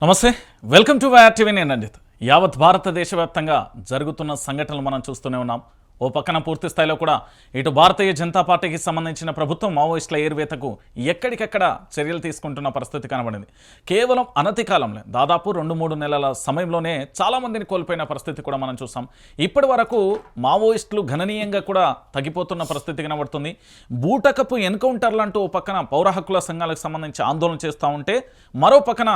నమస్తే welcome to YR TV నేను రంజిత్. యావత్ భారతదేశ వ్యాప్తంగా జరుగుతున్న సంఘటనలు మనం చూస్తూనే ఉన్నాం. ఓ పక్కన పూర్తి స్థాయిలో కూడా ఇటు భారతీయ జనతా పార్టీకి సంబంధించిన ప్రభుత్వం మావోయిస్టుల ఏర్వేతకు ఎక్కడికెక్కడ చర్యలు తీసుకుంటున్న పరిస్థితి కనబడింది. కేవలం అనతి కాలంలో దాదాపు 2-3 నెలల సమయంలోనే చాలామందిని కోల్పోయిన పరిస్థితి కూడా మనం చూసాం. ఇప్పటి వరకు మావోయిస్టులు గణనీయంగా కూడా తగ్గిపోతున్న పరిస్థితి కనబడుతుంది. బూటకపు ఎన్కౌంటర్లు అంటూ ఓ పక్కన పౌర హక్కుల సంఘాలకు సంబంధించి ఆందోళన చేస్తూ ఉంటే, మరో పక్కన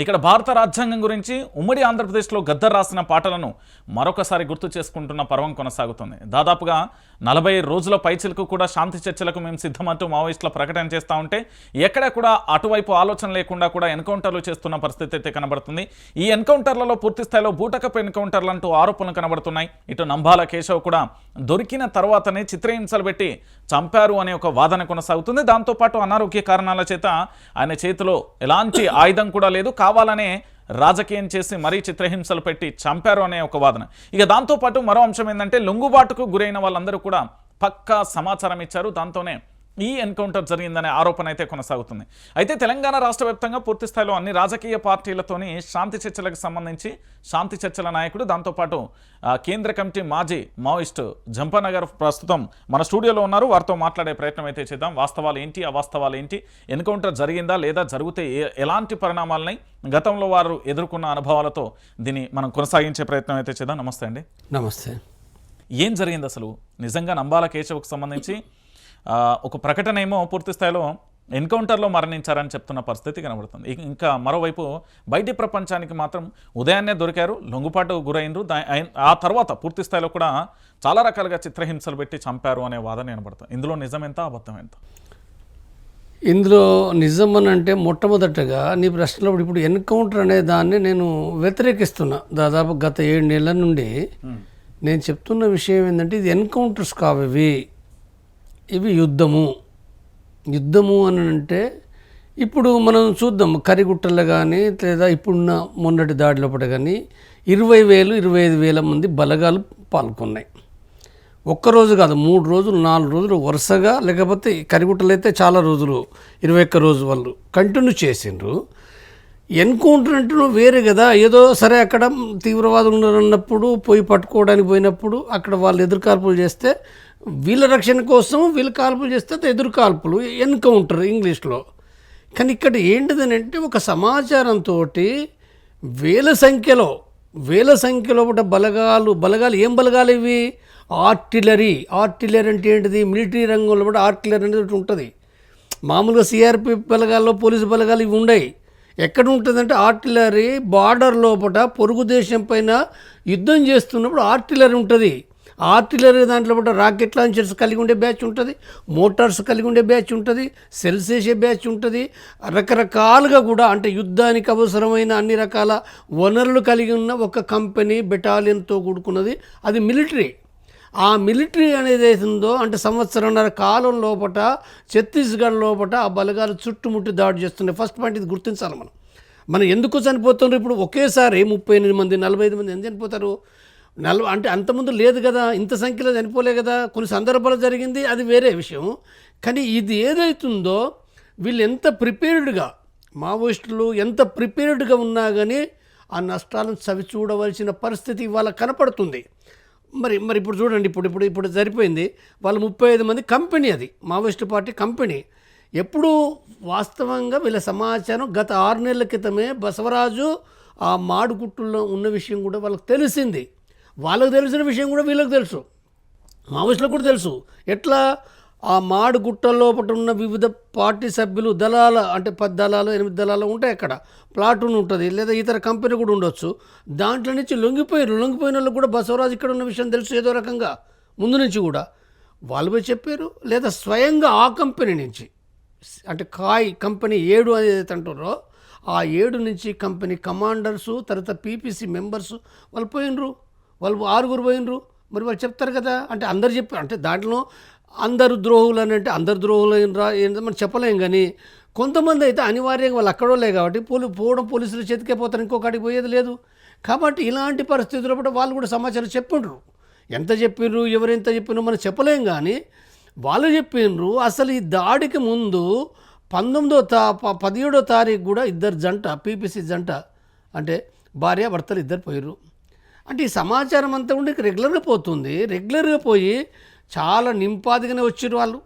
ఇక్కడ భారత రాజ్యాంగం గురించి ఉమ్మడి ఆంధ్రప్రదేశ్లో గద్దర్ రాసిన పాటలను మరొకసారి గుర్తు చేసుకుంటున్న పర్వం కొనసాగుతుంది. దాదాపుగా 40 రోజుల పైచిలకు కూడా శాంతి చర్చలకు మేము సిద్ధమంటూ మావోయిస్టుల ప్రకటన చేస్తూ ఉంటే, ఎక్కడ కూడా అటువైపు ఆలోచన లేకుండా కూడా ఎన్కౌంటర్లు చేస్తున్న పరిస్థితి అయితే కనబడుతుంది. ఈ ఎన్కౌంటర్లలో పూర్తి స్థాయిలో బూటకపు ఎన్కౌంటర్లు అంటూ ఆరోపణలు కనబడుతున్నాయి. ఇటు నంబాల కేశవ్ కూడా దొరికిన తర్వాతనే చిత్రహింసలు పెట్టి చంపారు అనే ఒక వాదన కొనసాగుతుంది. దాంతోపాటు అనారోగ్య కారణాల చేత ఆయన చేతిలో ఎలాంటి ఆయుధం కూడా లేదు, కావాలనే రాజకీయం చేసి మరీ చిత్రహింసలు పెట్టి చంపారు అనే ఒక వాదన. ఇక దాంతోపాటు మరో అంశం ఏంటంటే, లొంగుబాటుకు గురైన వాళ్ళందరూ కూడా పక్కా సమాచారం ఇచ్చారు. దాంతోనే ఈ ఎన్కౌంటర్ జరిగిందనే ఆరోపణ అయితే కొనసాగుతుంది. అయితే తెలంగాణ రాష్ట్ర వ్యాప్తంగా పూర్తి స్థాయిలో అన్ని రాజకీయ పార్టీలతోని శాంతి చర్చలకు సంబంధించి శాంతి చర్చల నాయకుడు, దాంతోపాటు కేంద్ర కమిటీ మాజీ మావోయిస్టు జంపానగర్ ప్రస్తుతం మన స్టూడియోలో ఉన్నారు. వారితో మాట్లాడే ప్రయత్నం అయితే చేద్దాం. వాస్తవాలు ఏంటి, అవాస్తవాలు ఏంటి, ఎన్కౌంటర్ జరిగిందా లేదా, జరిగితే ఎలాంటి పరిణామాలని గతంలో వారు ఎదుర్కొన్న అనుభవాలతో దీన్ని మనం కొనసాగించే ప్రయత్నం అయితే చేద్దాం. నమస్తే అండి. నమస్తే. ఏం జరిగింది అసలు నిజంగా? నంబాల కేశవ్కు సంబంధించి ఒక ప్రకటన ఏమో పూర్తి స్థాయిలో ఎన్కౌంటర్లో మరణించారని చెప్తున్న పరిస్థితి కనబడుతుంది. ఇంకా మరోవైపు బయటి ప్రపంచానికి మాత్రం ఉదయాన్నే దొరికారు, లొంగుపాటు గురైనరు, ఆ తర్వాత పూర్తి స్థాయిలో కూడా చాలా రకాలుగా చిత్రహింసలు పెట్టి చంపారు అనే వాదన వినబడుతుంది. ఇందులో నిజం ఎంత, అబద్ధం ఎంత? ఇందులో నిజం అని అంటే, మొట్టమొదటగా నీ ప్రశ్నలో ఇప్పుడు ఎన్కౌంటర్ అనే దాన్ని నేను వ్యతిరేకిస్తున్నా. దాదాపు గత 7 నెలల నుండి నేను చెప్తున్న విషయం ఏంటంటే, ఇది ఎన్కౌంటర్స్ కావు, ఇవి యుద్ధము అని అంటే, ఇప్పుడు మనం చూద్దాం కరిగుట్టల్లో కానీ లేదా ఇప్పుడున్న మొన్నటి దాడిలో కానీ 20,000 25,000 మంది బలగాలు పాల్గొన్నాయి. ఒక్కరోజు కాదు, 3 రోజులు 4 రోజులు వరుసగా, లేకపోతే కరిగుట్టలు అయితే చాలా రోజులు 21 రోజు వాళ్ళు కంటిన్యూ చేసిండ్రు. ఎన్కౌంటర్ అంటే వేరే కదా, ఏదో సరే అక్కడ తీవ్రవాదులు ఉన్నప్పుడు పోయి పట్టుకోవడానికి పోయినప్పుడు అక్కడ వాళ్ళు ఎదురుకాల్పులు చేస్తే వీళ్ళ రక్షణ కోసం వీళ్ళు కాల్పులు చేస్తే ఎదురుకాల్పులు, ఎన్కౌంటర్ ఇంగ్లీష్లో. కానీ ఇక్కడ ఏంటిదని అంటే, ఒక సమాచారంతో వేల సంఖ్యలో బలగాలు ఏం బలగాలు ఇవి? ఆర్టిలరీ అంటే ఏంటిది? మిలిటరీ రంగంలో కూడా ఆర్టిలరీ అనేది ఉంటుంది. మామూలుగా సిఆర్పి బలగాల్లో పోలీసు బలగాలు ఇవి ఉండవు. ఎక్కడ ఉంటుందంటే ఆర్టిలరీ బార్డర్ లోపల పొరుగు దేశం పైన యుద్ధం చేస్తున్నప్పుడు ఆర్టిలరీ ఉంటుంది. ఆర్టిలరీ దాంట్లో కూడా రాకెట్ లాంచర్స్ కలిగి ఉండే బ్యాచ్ ఉంటుంది, మోటార్స్ కలిగి ఉండే బ్యాచ్ ఉంటుంది, సెల్స్ వేసే బ్యాచ్ ఉంటుంది. రకరకాలుగా కూడా అంటే యుద్ధానికి అవసరమైన అన్ని రకాల వనరులు కలిగి ఉన్న ఒక కంపెనీ బెటాలియన్తో కూడుకున్నది అది మిలిటరీ. ఆ మిలిటరీ అనేది ఏతుందో అంటే సంవత్సరంన్నర కాలం లోపల ఛత్తీస్గఢ్ లోపల ఆ బలగాలు చుట్టుముట్టి దాడి చేస్తున్నాయి. ఫస్ట్ పాయింట్ ఇది గుర్తించాలి. మనం ఎందుకు చనిపోతున్నారు? ఇప్పుడు ఒకేసారి 38 మంది 45 మంది ఎందుకు చనిపోతారు? అంటే అంతకుముందు లేదు కదా, ఇంత సంఖ్యలో చనిపోలే కదా. కొన్ని సందర్భాలు జరిగింది, అది వేరే విషయం. కానీ ఇది ఏదైతుందో వీళ్ళు ఎంత ప్రిపేర్డ్గా, మావోయిస్టులు ఎంత ప్రిపేర్డ్గా ఉన్నా కానీ ఆ నష్టాలను చవి చూడవలసిన పరిస్థితి ఇవాళ కనపడుతుంది. మరి ఇప్పుడు చూడండి, ఇప్పుడు సరిపోయింది. వాళ్ళు 35 మంది కంపెనీ, అది మావోయిస్టు పార్టీ కంపెనీ. ఎప్పుడు వాస్తవంగా వీళ్ళ సమాచారం గత 6 నెలల క్రితమే బసవరాజు ఆ మాడుగుట్టుల్లో ఉన్న విషయం కూడా వాళ్ళకి తెలిసింది. వాళ్ళకు తెలిసిన విషయం కూడా వీళ్ళకి తెలుసు, మావోయిస్టులకు కూడా తెలుసు. ఎట్లా? ఆ మాడుగుట్ట లోపల ఉన్న వివిధ పార్టీ సభ్యులు దళాల అంటే 10 దళాలు 8 దళాలు ఉంటాయి. అక్కడ ప్లాటూన్ ఉంటుంది, లేదా ఇతర కంపెనీ కూడా ఉండొచ్చు. దాంట్లో నుంచి లొంగిపోయిన వాళ్ళకు కూడా బసవరాజు ఇక్కడ ఉన్న విషయం తెలుసు ఏదో రకంగా ముందు నుంచి కూడా. వాళ్ళు పోయి చెప్పారు, లేదా స్వయంగా ఆ కంపెనీ నుంచి అంటే కాయ్ కంపెనీ 7 అనేది అంటారో ఆ 7 నుంచి కంపెనీ కమాండర్సు, తర్వాత పీపీసీ మెంబర్సు వాళ్ళు పోయినరు. వాళ్ళు 6 పోయినరు. మరి వాళ్ళు చెప్తారు కదా, అంటే అందరు చెప్పారు. అంటే దాంట్లో అందరు ద్రోహులు అని అంటే అందరు ద్రోహులు ఏంటో మనం చెప్పలేం. కానీ కొంతమంది అయితే అనివార్యంగా వాళ్ళు అక్కడోలే కాబట్టి పోలీసుల చేతికే పోతారు, ఇంకొకటికి పోయేది లేదు. కాబట్టి ఇలాంటి పరిస్థితుల్లో కూడా వాళ్ళు కూడా సమాచారం చెప్పిండ్రు. ఎంత చెప్పిండ్రు, ఎవరెంత చెప్పినో మనం చెప్పలేం. కానీ వాళ్ళు చెప్పిండ్రు. అసలు ఈ దాడికి ముందు 17వ తారీఖు కూడా ఇద్దరు జంట, పీపీసీ జంట అంటే భార్య భర్తలు ఇద్దరు పోయారు. అంటే ఈ సమాచారం అంతా ఉండి రెగ్యులర్గా పోతుంది. రెగ్యులర్గా పోయి చాలా నింపాదిగానే వచ్చారు వాళ్ళు.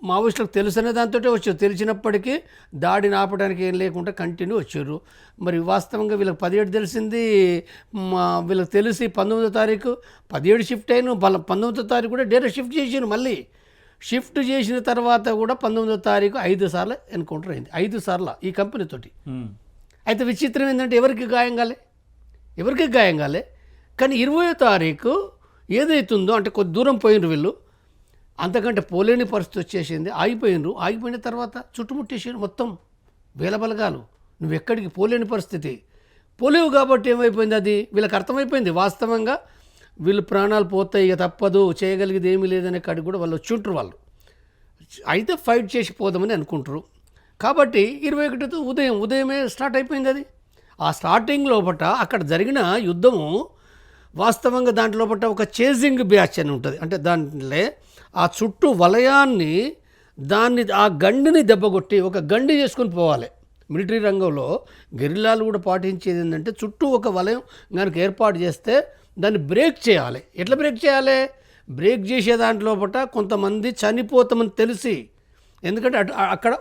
మావోయిస్టులకు తెలుసనే దాంతో వచ్చారు. తెలిసినప్పటికీ దాడిని ఆపడానికి ఏం లేకుండా కంటిన్యూ వచ్చారు. మరి వాస్తవంగా వీళ్ళకి 17 తెలిసింది, వీళ్ళకి తెలిసి 19వ తారీఖు 17 షిఫ్ట్ అయిన 19వ తారీఖు కూడా డేటా షిఫ్ట్ చేసారు. మళ్ళీ షిఫ్ట్ చేసిన తర్వాత కూడా 19వ తారీఖు 5 సార్లు ఎన్కౌంటర్ అయింది. 5 సార్లు ఈ కంపెనీతోటి. అయితే విచిత్రం ఏంటంటే ఎవరికి గాయం కాలే. కానీ 20వ తారీఖు ఏదైతుందో అంటే కొద్ది దూరం పోయినరు వీళ్ళు, అంతకంటే పోలేని పరిస్థితి వచ్చేసింది. ఆగిపోయిన తర్వాత చుట్టుముట్టేసారు మొత్తం వేల బలగాలు. నువ్వు ఎక్కడికి పోలేని పరిస్థితి. పోలేవు కాబట్టి ఏమైపోయింది, అది వీళ్ళకి అర్థమైపోయింది. వాస్తవంగా వీళ్ళు ప్రాణాలు పోతాయి, ఇక తప్పదు, చేయగలిగేది ఏమీ లేదనే కాడికి కూడా వాళ్ళు వచ్చుంటారు. వాళ్ళు అయితే ఫైట్ చేసి పోదామని అనుకుంటారు. కాబట్టి 21 ఉదయమే స్టార్ట్ అయిపోయింది అది. ఆ స్టార్టింగ్ లోపల అక్కడ జరిగిన యుద్ధము వాస్తవంగా దాంట్లో ఒక చేజింగ్ బ్యాచ్ అని ఉంటుంది. అంటే దాంట్లో ఆ చుట్టూ వలయాన్ని ఆ గండిని దెబ్బకొట్టి ఒక గండి చేసుకొని పోవాలి. మిలిటరీ రంగంలో గెరిల్లాలు కూడా పాటించేది ఏంటంటే చుట్టూ ఒక వలయం కనుక ఏర్పాటు చేస్తే దాన్ని బ్రేక్ చేయాలి. ఎట్లా బ్రేక్ చేయాలి? బ్రేక్ చేసే దాంట్లో కొంతమంది చనిపోతామని తెలిసి, ఎందుకంటే అక్కడ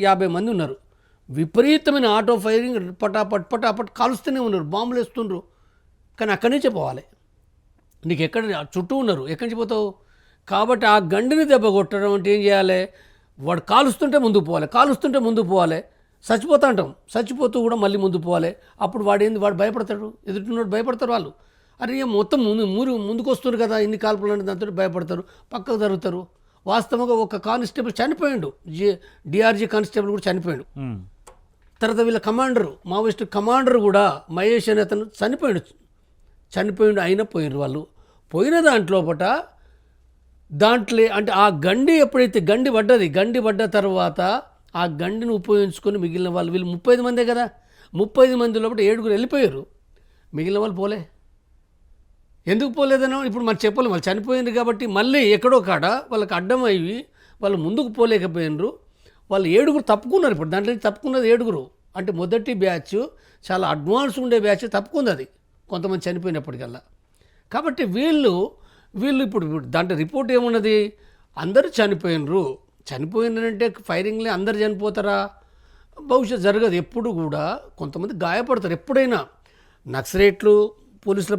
50 మంది ఉన్నారు, విపరీతమైన ఆటో ఫైరింగ్, పటాపట్ కాలుస్తూనే ఉన్నారు, బాంబులు వేస్తుండ్రు. కానీ అక్కడి నుంచే పోవాలి. నీకు ఎక్కడ చుట్టూ ఉన్నారు, ఎక్కడి నుంచి పోతావు? కాబట్టి ఆ గండిని దెబ్బ కొట్టడం అంటే ఏం చేయాలి? వాడు కాలుస్తుంటే ముందుకు పోవాలి. చచ్చిపోతా అంటాం, చచ్చిపోతూ కూడా మళ్ళీ ముందు పోవాలి. అప్పుడు వాడు భయపడతాడు, ఎదుటిన్నోడు భయపడతారు. వాళ్ళు అరే మొత్తం ముందుకు వస్తున్నారు కదా, ఇన్ని కాల్పులు అంటే దాంతో భయపడతారు, పక్కకు జరుగుతారు. వాస్తవంగా ఒక కానిస్టేబుల్ చనిపోయాడు, డిఆర్జీ కానిస్టేబుల్ కూడా చనిపోయాడు. తర్వాత వీళ్ళ మావోయిస్టు కమాండర్ కూడా మహేష్ అనే అతను చనిపోయాడు అయినా పోయినారు వాళ్ళు. పోయిన దాంట్లో అంటే ఆ గండి ఎప్పుడైతే గండి పడ్డ తర్వాత ఆ గండిని ఉపయోగించుకొని మిగిలిన వాళ్ళు, వీళ్ళు 35 మందే కదా, 35 మంది లోపల 7 వెళ్ళిపోయారు. మిగిలిన వాళ్ళు పోలే. ఎందుకు పోలేదనో ఇప్పుడు మనం చెప్పలేము. వాళ్ళు చనిపోయింది కాబట్టి మళ్ళీ ఎక్కడో కాడ వాళ్ళకి అడ్డం అయ్యి వాళ్ళు ముందుకు పోలేకపోయినరు. వాళ్ళు 7 తప్పుకున్నారు. ఇప్పుడు దాంట్లో తప్పుకున్నది 7. అంటే మొదటి బ్యాచ్ చాలా అడ్వాన్స్ ఉండే బ్యాచ్ తప్పుకుంది, అది కొంతమంది చనిపోయినప్పటికల్లా. కాబట్టి వీళ్ళు ఇప్పుడు దాంట్లో రిపోర్ట్ ఏమున్నది? అందరూ చనిపోయినారంటే ఫైరింగ్లే అందరు చనిపోతారా? బహుశా జరగదు. ఎప్పుడు కూడా కొంతమంది గాయపడతారు. ఎప్పుడైనా నక్సలైట్లు పోలీసుల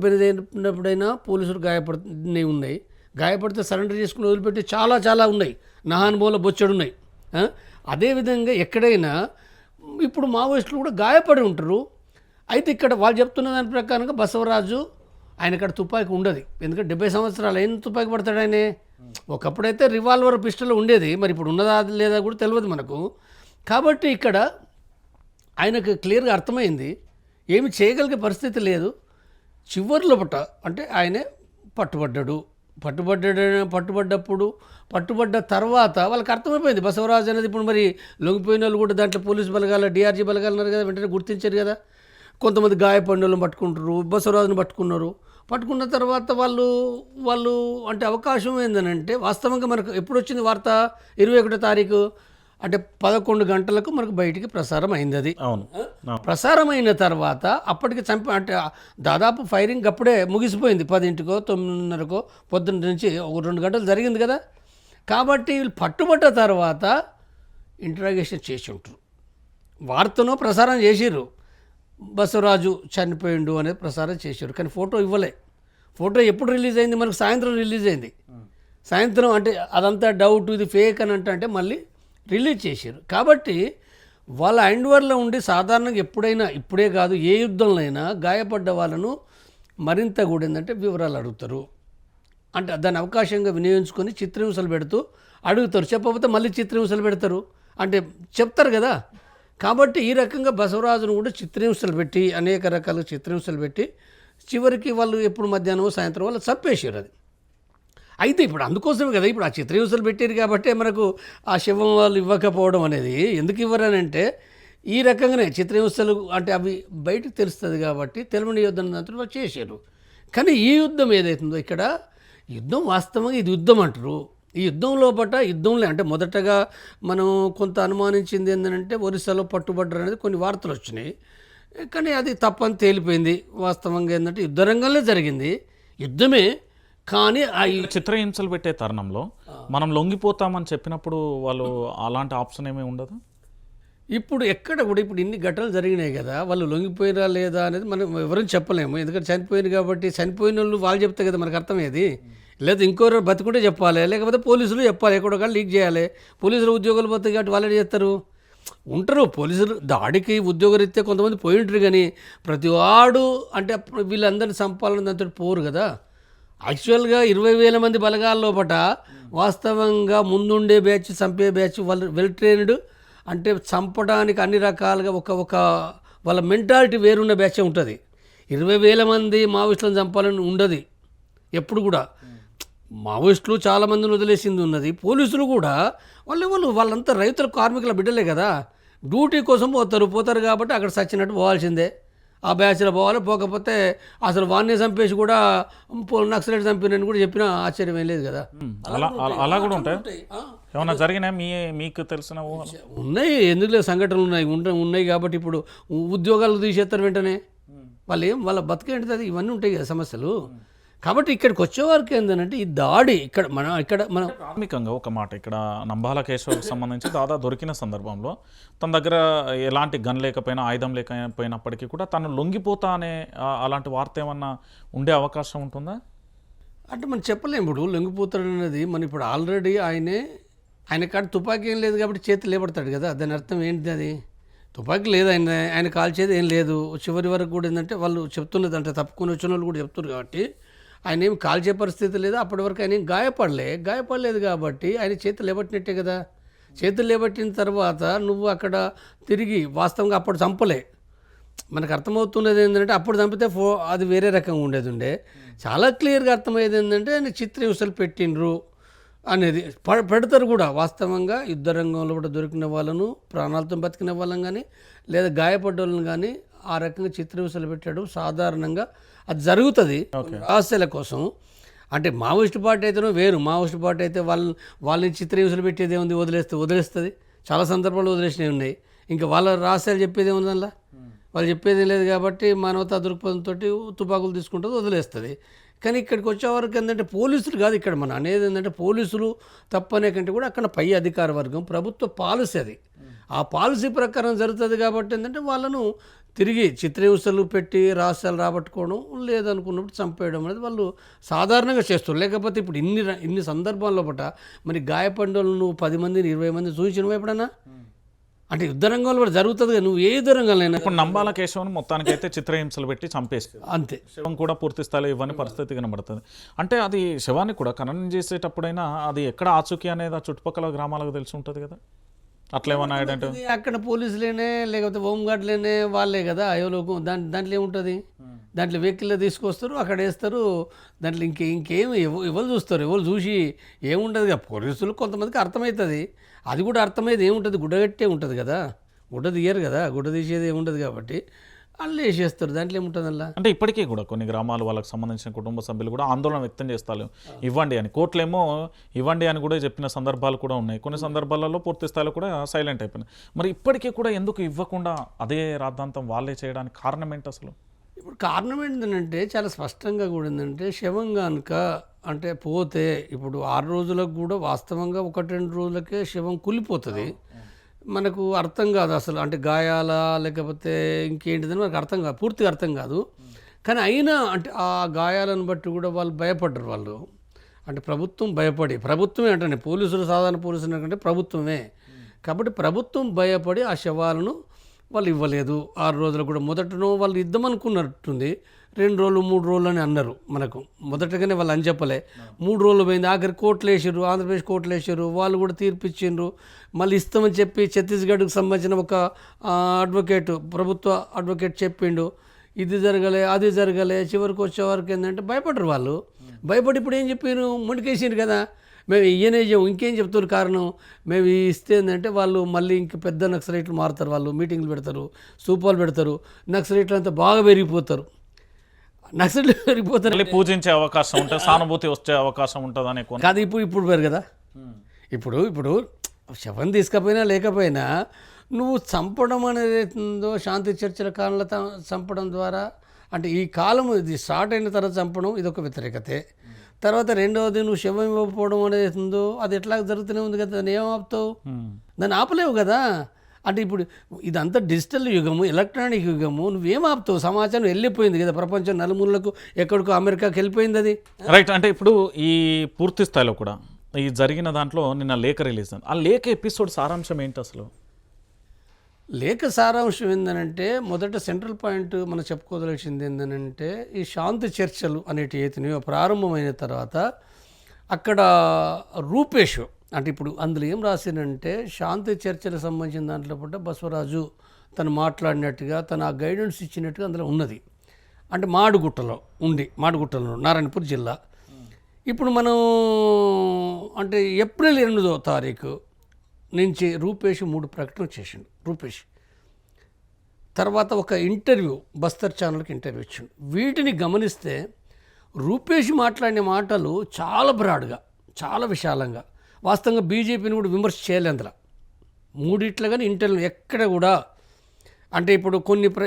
పైన పోలీసులు గాయపడితే సరెండర్ చేసుకుని వదిలిపెట్టి చాలా ఉన్నాయి. నహానుభవంలో బొచ్చడు ఉన్నాయి. అదేవిధంగా ఎక్కడైనా ఇప్పుడు మావోయిస్టులు కూడా గాయపడి ఉంటారు. అయితే ఇక్కడ వాళ్ళు చెప్తున్న దాని ప్రకారంగా బసవరాజు ఆయన అక్కడ తుపాకీ ఉండదు. ఎందుకంటే 70 సంవత్సరాలు అయిన తుపాకీ పడతాడు ఆయన. ఒకప్పుడైతే రివాల్వర్ పిస్టల్ ఉండేది, మరి ఇప్పుడు ఉన్నదా లేదా కూడా తెలియదు మనకు. కాబట్టి ఇక్కడ ఆయనకు క్లియర్గా అర్థమైంది ఏమి చేయగలిగే పరిస్థితి లేదు. చివరిలో అంటే ఆయనే పట్టుబడ్డ తర్వాత వాళ్ళకి అర్థమైపోయింది బసవరాజు అనేది. ఇప్పుడు మరి లొంగిపోయిన వాళ్ళు కూడా దాంట్లో పోలీసు బలగాలు, డిఆర్జీ బలగాలు ఉన్నారు కదా, వెంటనే గుర్తించారు కదా. కొంతమంది గాయపడిన వాళ్ళని పట్టుకుంటారు, బసవరాజుని పట్టుకున్న తర్వాత వాళ్ళు అంటే అవకాశం ఏంటంటే వాస్తవంగా మనకు ఎప్పుడు వచ్చింది వార్త? 21వ తారీఖు అంటే 11 గంటలకు మనకు బయటికి ప్రసారం అయింది. అది ప్రసారం అయిన తర్వాత అప్పటికి అంటే దాదాపు ఫైరింగ్ అప్పుడే ముగిసిపోయింది. 10కో 9:30కో పొద్దున్న నుంచి 2 గంటలు జరిగింది కదా. కాబట్టి వీళ్ళు పట్టుబడ్డ తర్వాత ఇంటరాగేషన్ చేసి ఉంటారు. వార్తను ప్రసారం చేసిర్రు, బసవరాజు చనిపోయిండు అనేది ప్రసారం చేశారు. కానీ ఫోటో ఇవ్వలే. ఫోటో ఎప్పుడు రిలీజ్ అయింది? మనకు సాయంత్రం రిలీజ్ అయింది. సాయంత్రం అంటే అదంతా డౌట్, ఇది ఫేక్ అని అంటే మళ్ళీ రిలీజ్ చేశారు. కాబట్టి వాళ్ళ హ్యాండ్ఓవర్లో ఉండి సాధారణంగా ఎప్పుడైనా, ఇప్పుడే కాదు ఏ యుద్ధంలో అయినా గాయపడ్డ వాళ్ళను మరింత కూడా ఏంటంటే వివరాలు అడుగుతారు. అంటే దాన్ని అవకాశంగా వినియోగించుకొని చిత్రహింసలు పెడుతూ అడుగుతారు. చెప్పకపోతే మళ్ళీ చిత్రహింసలు పెడతారు, అంటే చెప్తారు కదా. కాబట్టి ఈ రకంగా బసవరాజును కూడా చిత్రహింసలు పెట్టి, అనేక రకాల చిత్రహింసలు పెట్టి చివరికి వాళ్ళు ఎప్పుడు మధ్యాహ్నం సాయంత్రం వాళ్ళు చంపేసారు. అది అయితే ఇప్పుడు అందుకోసమే కదా ఇప్పుడు ఆ చిత్రహింసలు పెట్టారు కాబట్టి మనకు ఆ శవం వాళ్ళు ఇవ్వకపోవడం అనేది. ఎందుకు ఇవ్వరనంటే ఈ రకంగానే చిత్రహింసలు అంటే అవి బయటకు తెలుస్తుంది కాబట్టి తెలియని యుద్ధం దాంట్లో చేశారు. కానీ ఈ యుద్ధం ఏదైతుందో ఇక్కడ యుద్ధం వాస్తవంగా ఇది యుద్ధం అంటారు. ఈ యుద్ధంలో అంటే మొదటగా మనం కొంత అనుమానించింది ఏంటంటే ఒరిస్సాలో పట్టుబడ్డారు అనేది కొన్ని వార్తలు వచ్చినాయి. కానీ అది తప్పని తేలిపోయింది. వాస్తవంగా ఏంటంటే యుద్ధ రంగంలో జరిగింది, యుద్ధమే. కానీ ఆ చిత్రహింసలు పెట్టే తరుణంలో మనం లొంగిపోతామని చెప్పినప్పుడు వాళ్ళు అలాంటి ఆప్షన్ ఏమీ ఉండదు. ఇప్పుడు ఎక్కడ కూడా ఇప్పుడు ఇన్ని ఘటనలు జరిగినాయి కదా, వాళ్ళు లొంగిపోయినా లేదా అనేది మనం ఎవరైనా చెప్పలేము. ఎందుకంటే చనిపోయింది కాబట్టి చనిపోయిన వాళ్ళు చెప్తే కదా మనకు అర్థమయ్యేది. లేదా ఇంకోరు బతుకుంటే చెప్పాలి, లేకపోతే పోలీసులు చెప్పాలి, ఎక్కడొక్కడ లీక్ చేయాలి. పోలీసులు ఉద్యోగాలు పోతాయి కాబట్టి వాళ్ళే చేస్తారు. ఉంటారు పోలీసులు దాడికి ఉద్యోగరీత్యా కొంతమంది పోయి ఉంటారు, కానీ ప్రతి వాడు అంటే వీళ్ళందరినీ చంపాలని దాంతో పోరు కదా. యాక్చువల్గా 20,000 మంది బలగాల లోపట వాస్తవంగా ముందుండే బ్యాచ్, చంపే బ్యాచ్, వాళ్ళు వెల్ ట్రైన్డ్, అంటే చంపడానికి అన్ని రకాలుగా ఒక వాళ్ళ మెంటాలిటీ వేరున్న బ్యాచ్ ఉంటుంది. 20,000 మంది మావోయిస్టులను చంపాలని ఉండదు ఎప్పుడు కూడా. మావోయిస్టులు చాలామందిని వదిలేసింది ఉన్నది. పోలీసులు కూడా వాళ్ళంతా రైతుల కార్మికుల బిడ్డలే కదా, డ్యూటీ కోసం పోతారు కాబట్టి అక్కడ సచ్చినట్టు పోవాల్సిందే. ఆ బ్యాచ్లో పోవాలి, పోకపోతే అసలు వాడిని చంపేసి కూడా నక్సలైట్ చంపినని కూడా చెప్పినా ఆశ్చర్యం ఏం లేదు కదా. అలా కూడా ఉంటాయి. ఏమన్నా జరిగినా మీకు తెలిసిన ఉన్నాయి, ఎందుకు లేదు, సంఘటనలు ఉన్నాయి కాబట్టి ఇప్పుడు ఉద్యోగాలు తీసేస్తారు వెంటనే. వాళ్ళ బతికేంటిది, అది ఇవన్నీ ఉంటాయి కదా సమస్యలు. కాబట్టి ఇక్కడికి వచ్చేవారికి ఏంటంటే ఈ దాడి ఇక్కడ మనం ప్రాథమికంగా ఒక మాట, ఇక్కడ నంబాల కేశవకు సంబంధించి దాదా దొరికిన సందర్భంలో తన దగ్గర ఎలాంటి గన్ లేకపోయినా, ఆయుధం లేకపోయినప్పటికీ కూడా తను లొంగిపోతా అనే అలాంటి వార్త ఏమన్నా ఉండే అవకాశం ఉంటుందా? అంటే మనం చెప్పలేము. ఇప్పుడు లొంగిపోతాడు అనేది మనం ఇప్పుడు ఆల్రెడీ ఆయన కాడ తుపాకీ ఏం లేదు కాబట్టి చేతి లేపడతాడు కదా, దాని అర్థం ఏంటిది? అది తుపాకీ లేదు, ఆయన కాల్చేది ఏం లేదు. చివరి వరకు కూడా ఏంటంటే వాళ్ళు చెప్తున్నది, అంటే తప్పుకొని వచ్చిన వాళ్ళు కూడా చెప్తున్నారు కాబట్టి ఆయన ఏమి కాల్చే పరిస్థితి లేదు. అప్పటి వరకు ఆయన ఏం గాయపడలేదు కాబట్టి ఆయన చేతులు లేబట్టినట్టే కదా. చేతులు లేబట్టిన తర్వాత నువ్వు అక్కడ తిరిగి వాస్తవంగా అప్పుడు చంపలే. మనకు అర్థమవుతున్నది ఏంటంటే అప్పుడు చంపితే అది వేరే రకంగా ఉండేది. చాలా క్లియర్గా అర్థమయ్యేది ఏంటంటే ఆయన చిత్రహింసలు పెట్టిండ్రు అనేది పెడతారు కూడా. వాస్తవంగా యుద్ధ రంగంలో కూడా దొరికిన వాళ్ళను, ప్రాణాలతో బతికిన వాళ్ళని కానీ లేదా గాయపడ్డ వాళ్ళని కానీ ఆ రకంగా చిత్రహింసలు పెట్టడం సాధారణంగా అది జరుగుతుంది రహస్యాల కోసం. అంటే మావోయిస్ట్ పార్టీ అయితేనో వేరు. మావోయిస్ట్ పార్టీ అయితే వాళ్ళని చిత్రహింసలు పెట్టేది ఏముంది, వదిలేస్తుంది. చాలా సందర్భాలు వదిలేసినవి ఉన్నాయి. ఇంకా వాళ్ళ రహస్యాలు చెప్పేది ఏముంది అందులో, వాళ్ళు చెప్పేది లేదు కాబట్టి మానవతా దృక్పథంతో తుపాకులు తీసుకుంటుంది, వదిలేస్తుంది. కానీ ఇక్కడికి వచ్చేవరకు ఏంటంటే పోలీసులు కాదు ఇక్కడ మనం అనేది. ఏంటంటే పోలీసులు తప్పనే కంటే కూడా అక్కడ పై అధికార వర్గం, ప్రభుత్వ పాలసీ అది. ఆ పాలసీ ప్రకారం జరుగుతుంది కాబట్టి ఏంటంటే వాళ్ళను తిరిగి చిత్రహింసలు పెట్టి రహస్యాలు రాబట్టుకోవడం, లేదనుకున్నప్పుడు చంపేయడం అనేది వాళ్ళు సాధారణంగా చేస్తారు. లేకపోతే ఇప్పుడు ఇన్ని సందర్భాల్లో పట్ల మరి గాయపడ్డోళ్ళు 10 మందిని 20 మంది చూసినవా ఎప్పుడన్నా? అంటే యుద్ధ రంగంలో కూడా జరుగుతుంది కదా, నువ్వు ఏ యుద్ధ రంగంలో అయినా. ఇప్పుడు నంబాల కేశవన్ మొత్తానికి అయితే చిత్రహింసలు పెట్టి చంపేస్తారు అంతే. శవం కూడా పూర్తి స్థాయిలో ఇవ్వని పరిస్థితి కనబడుతుంది. అంటే అది శవాన్ని కూడా ఖననం చేసేటప్పుడైనా అది ఎక్కడ ఆచూకీ అనేది ఆ చుట్టుపక్కల గ్రామాలకు తెలిసి ఉంటుంది కదా, అట్లా ఏమన్నా ఐడెంటిటీ అక్కడ పోలీసులేనే లేకపోతే హోంగార్డులేనే వాళ్ళే కదా ఎవరో దాంట్లో ఏముంటుంది. దాంట్లో వెహికల్లో తీసుకొస్తారు, అక్కడ వేస్తారు. దాంట్లో ఇంకేం ఎవరు చూస్తారు, ఎవరు చూసి ఏముంటుంది కదా. పోలీసులు కొంతమందికి అర్థమవుతుంది, అది కూడా అర్థమయ్యేది ఏముంటుంది, గుడ్డగట్టే ఉంటుంది కదా, గుడ్డ తీయరు కదా, గుడ్డ తీసేది ఏముంటుంది కాబట్టి వాళ్ళు వేసేస్తారు. దాంట్లో ఏముంటుంది అలా. అంటే ఇప్పటికీ కూడా కొన్ని గ్రామాలు వాళ్ళకి సంబంధించిన కుటుంబ సభ్యులు కూడా ఆందోళన వ్యక్తం చేస్తారు, ఇవ్వండి అని. కోర్టులేమో ఇవ్వండి అని కూడా చెప్పిన సందర్భాలు కూడా ఉన్నాయి. కొన్ని సందర్భాలలో పూర్తి స్థాయిలో కూడా సైలెంట్ అయిపోయినాయి. మరి ఇప్పటికీ కూడా ఎందుకు ఇవ్వకుండా అదే రాద్ధాంతం వాళ్ళే చేయడానికి కారణం ఏంటి అసలు? ఇప్పుడు కారణం ఏంటంటే చాలా స్పష్టంగా కూడా ఏంటంటే శవం కనుక అంటే పోతే ఇప్పుడు 6 రోజులకు కూడా వాస్తవంగా 1-2 రోజులకే శవం కూలిపోతుంది. మనకు అర్థం కాదు అసలు, అంటే గాయాల లేకపోతే ఇంకేంటిదని మనకు అర్థం కాదు, పూర్తిగా అర్థం కాదు. కానీ అయినా అంటే ఆ గాయాలను బట్టి కూడా వాళ్ళు భయపడ్డారు. వాళ్ళు అంటే ప్రభుత్వమే అంటే పోలీసులు, సాధారణ పోలీసులు అంటే ప్రభుత్వమే కాబట్టి ప్రభుత్వం భయపడి ఆ శవాలను వాళ్ళు ఇవ్వలేదు. 6 రోజులు కూడా మొదటనో వాళ్ళు ఇద్దామనుకున్నట్టుంది, 2 రోజులు 3 రోజులు అని అన్నారు. మనకు మొదటగానే వాళ్ళు అని చెప్పలే, 3 రోజులు పోయింది. ఆఖరి కోర్టులు వేసారు, ఆంధ్రప్రదేశ్ కోర్టులు వేసారు, వాళ్ళు కూడా తీర్పు ఇచ్చిండ్రు. మళ్ళీ ఇస్తామని చెప్పి ఛత్తీస్గఢ్కి సంబంధించిన ఒక ప్రభుత్వ అడ్వకేట్ చెప్పిండు, ఇది జరగలే అది జరగలే. చివరికి వచ్చేవరకు ఏంటంటే భయపడరు వాళ్ళు. భయపడి ఇప్పుడు ఏం చెప్పారు, మొండికేసిండ్రు కదా, మేము ఇయ్యనే చేయము. ఇంకేం చెప్తారు కారణం, మేము ఇస్తే ఏంటంటే వాళ్ళు మళ్ళీ ఇంక పెద్ద నక్సలైట్లు మారుతారు. వాళ్ళు మీటింగ్లు పెడతారు, స్తూపాలు పెడతారు, నక్సలైట్లు అంతా బాగా పెరిగిపోతారు. నక్సలైట్లు పెరిగిపోతారు, పూజించే అవకాశం ఉంటుంది, సానుభూతి వచ్చే అవకాశం ఉంటుంది అనే కాదు. ఇప్పుడు పెరు కదా, ఇప్పుడు శవం తీసుకపోయినా లేకపోయినా నువ్వు చంపడం అనేది అవుతుందో శాంతి చర్చల కాలంలో చంపడం ద్వారా అంటే ఈ కాలం ఇది స్టార్ట్ అయిన తర్వాత చంపడం ఇదొక వ్యతిరేకతే. తర్వాత రెండవది నువ్వు శవం ఇవ్వకపోవడం అనేది అవుతుందో అది ఎట్లా జరుగుతూనే ఉంది కదా, దాన్ని ఏం ఆపుతావు? దాన్ని ఆపలేవు కదా. అంటే ఇప్పుడు ఇదంతా డిజిటల్ యుగము, ఎలక్ట్రానిక్ యుగము, నువ్వేం ఆపుతావు? సమాచారం వెళ్ళిపోయింది కదా ప్రపంచం నలుమూలలకు, ఎక్కడికో అమెరికాకి వెళ్ళిపోయింది అది. రైట్. అంటే ఇప్పుడు ఈ పూర్తి స్థాయిలో కూడా ఈ జరిగిన దాంట్లో నిన్న లేఖ రిలీజ్ అయింది. ఆ లేఖ ఎపిసోడ్ సారాంశం ఏంటి అసలు? లేఖ సారాంశం ఏంటంటే మొదట సెంట్రల్ పాయింట్ మనం చెప్పుకోదలసింది ఏంటంటే ఈ శాంతి చర్చలు అనేటివి అయితేనే ప్రారంభమైన తర్వాత అక్కడ రూపేష్ అంటే ఇప్పుడు అందులో ఏం రాసిందంటే శాంతి చర్చలకు సంబంధించిన దాంట్లో పూట బసవరాజు తను మాట్లాడినట్టుగా తను ఆ గైడెన్స్ ఇచ్చినట్టుగా అందులో ఉన్నది. అంటే మాడుగుట్టలో నారాయణపూర్ జిల్లా. ఇప్పుడు మనం అంటే ఏప్రిల్ 8వ తారీఖు నుంచి రూపేష్ 3 ప్రకటనలు చేసిండు. రూపేష్ తర్వాత ఒక ఇంటర్వ్యూ బస్తర్ ఛానల్కి ఇంటర్వ్యూ ఇచ్చిండు. వీటిని గమనిస్తే రూపేష్ మాట్లాడిన మాటలు చాలా బ్రాడ్గా, చాలా విశాలంగా, వాస్తవంగా బీజేపీని కూడా విమర్శ చేయలేదు అందులో. మూడిట్లో కానీ ఇంటర్వ్యూ ఎక్కడ కూడా అంటే ఇప్పుడు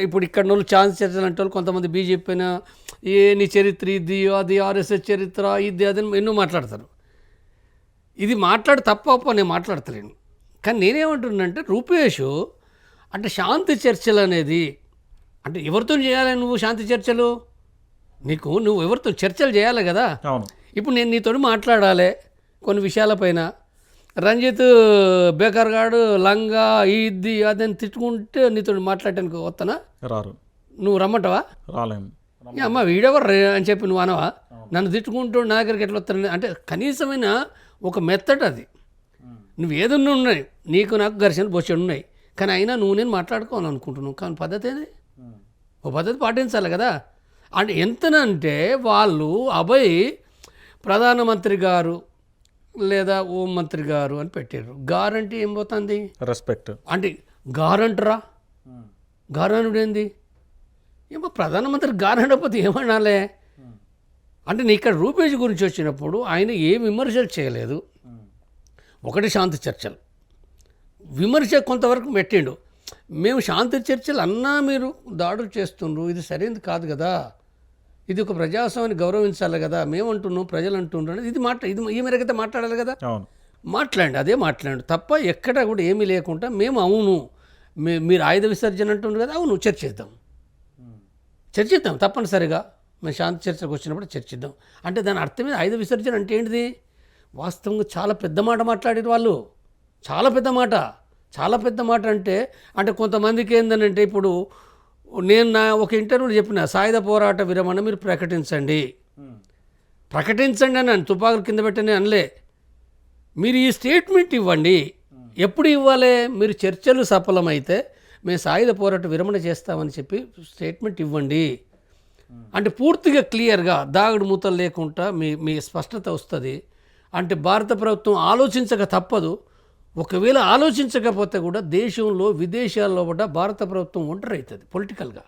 ఇప్పుడు ఇక్కడ వాళ్ళు ఛాన్స్ చర్చలు అంటే వాళ్ళు కొంతమంది బీజేపీ పైన నీ చరిత్ర ఇది అది ఆర్ఎస్ఎస్ చరిత్ర ఇది అది ఎన్నో మాట్లాడతారు. ఇది తప్ప నేను మాట్లాడతలేను. కానీ నేనేమంటున్నానంటే రూపేష్ అంటే శాంతి చర్చలు అనేది అంటే ఎవరితో చేయాలి నువ్వు శాంతి చర్చలు? నువ్వు ఎవరితో చర్చలు చేయాలి కదా. ఇప్పుడు నేను నీతో మాట్లాడాలి కొన్ని విషయాలపైన. రంజిత్ బేకర్ గాడు లంగా ఇది అదని తిట్టుకుంటే నీతో మాట్లాడటానికి వస్తానా? రారు. నువ్వు రమ్మంటావా? రాలేము. అమ్మ వీడెవరు అని చెప్పి నువ్వు అనవా? నన్ను తిట్టుకుంటూ నా దగ్గరికి ఎట్లా వస్తాను అంటే కనీసమైన ఒక మెథడ్ అది. నువ్వు ఏదన్నా ఉన్నాయి, నీకు నాకు ఘర్షణ బొచ్చడు ఉన్నాయి, కానీ అయినా నువ్వు నేను మాట్లాడుకోవాలనుకుంటున్నావు. కానీ పద్ధతి ఏది? ఓ పద్ధతి పాటించాలి కదా. అంటే ఎంతనంటే వాళ్ళు అభయ్ ప్రధానమంత్రి గారు లేదా హోం మంత్రి గారు అని పెట్టారు. గారంటీ ఏం పోతుంది? రెస్పెక్ట్. అంటే గారంటరా? గారనుడు ఏంది? ఏమో ప్రధానమంత్రి గారంటపోతే ఏమనాలే? అంటే నీ ఇక్కడ రూపేష్ గురించి వచ్చినప్పుడు ఆయన ఏ విమర్శలు చేయలేదు. ఒకటి శాంతి చర్చలు విమర్శ కొంతవరకు పెట్టిండు. మేము శాంతి చర్చలు అన్నా మీరు దాడులు చేస్తుండ్రు, ఇది సరైనది కాదు కదా, ఇది ఒక ప్రజాస్వామ్యాన్ని గౌరవించాలి కదా, మేము అంటున్నాం ప్రజలు అంటున్నారు, ఇది ఈ మేరకైతే మాట్లాడాలి కదా. అదే మాట్లాడు తప్ప ఎక్కడ కూడా ఏమీ లేకుండా మేము అవును మీరు ఆయుధ విసర్జన అంటున్నారు కదా, అవును చర్చిద్దాం తప్పనిసరిగా మేము శాంతి చర్చకు వచ్చినప్పుడు చర్చిద్దాం. అంటే దాని అర్థమే ఆయుధ విసర్జన అంటే ఏంటిది? వాస్తవంగా చాలా పెద్ద మాట మాట్లాడారు వాళ్ళు. చాలా పెద్ద మాట అంటే కొంతమందికి ఏంటంటే ఇప్పుడు నేను ఒక ఇంటర్వ్యూలో చెప్పిన సాయుధ పోరాట విరమణ మీరు ప్రకటించండి అని తుపాకులు కింద పెట్టని అనలే. మీరు ఈ స్టేట్మెంట్ ఇవ్వండి. ఎప్పుడు ఇవ్వాలి? మీరు చర్చలు సఫలమైతే మేము సాయుధ పోరాట విరమణ చేస్తామని చెప్పి స్టేట్మెంట్ ఇవ్వండి. అంటే పూర్తిగా క్లియర్గా దాగుడు మూతలు లేకుండా మీ స్పష్టత వస్తుంది. అంటే భారత ప్రభుత్వం ఆలోచించక తప్పదు. ఒకవేళ ఆలోచించకపోతే కూడా దేశంలో విదేశాల్లో కూడా భారత ప్రభుత్వం ఒంటరి అవుతుంది పొలిటికల్గా.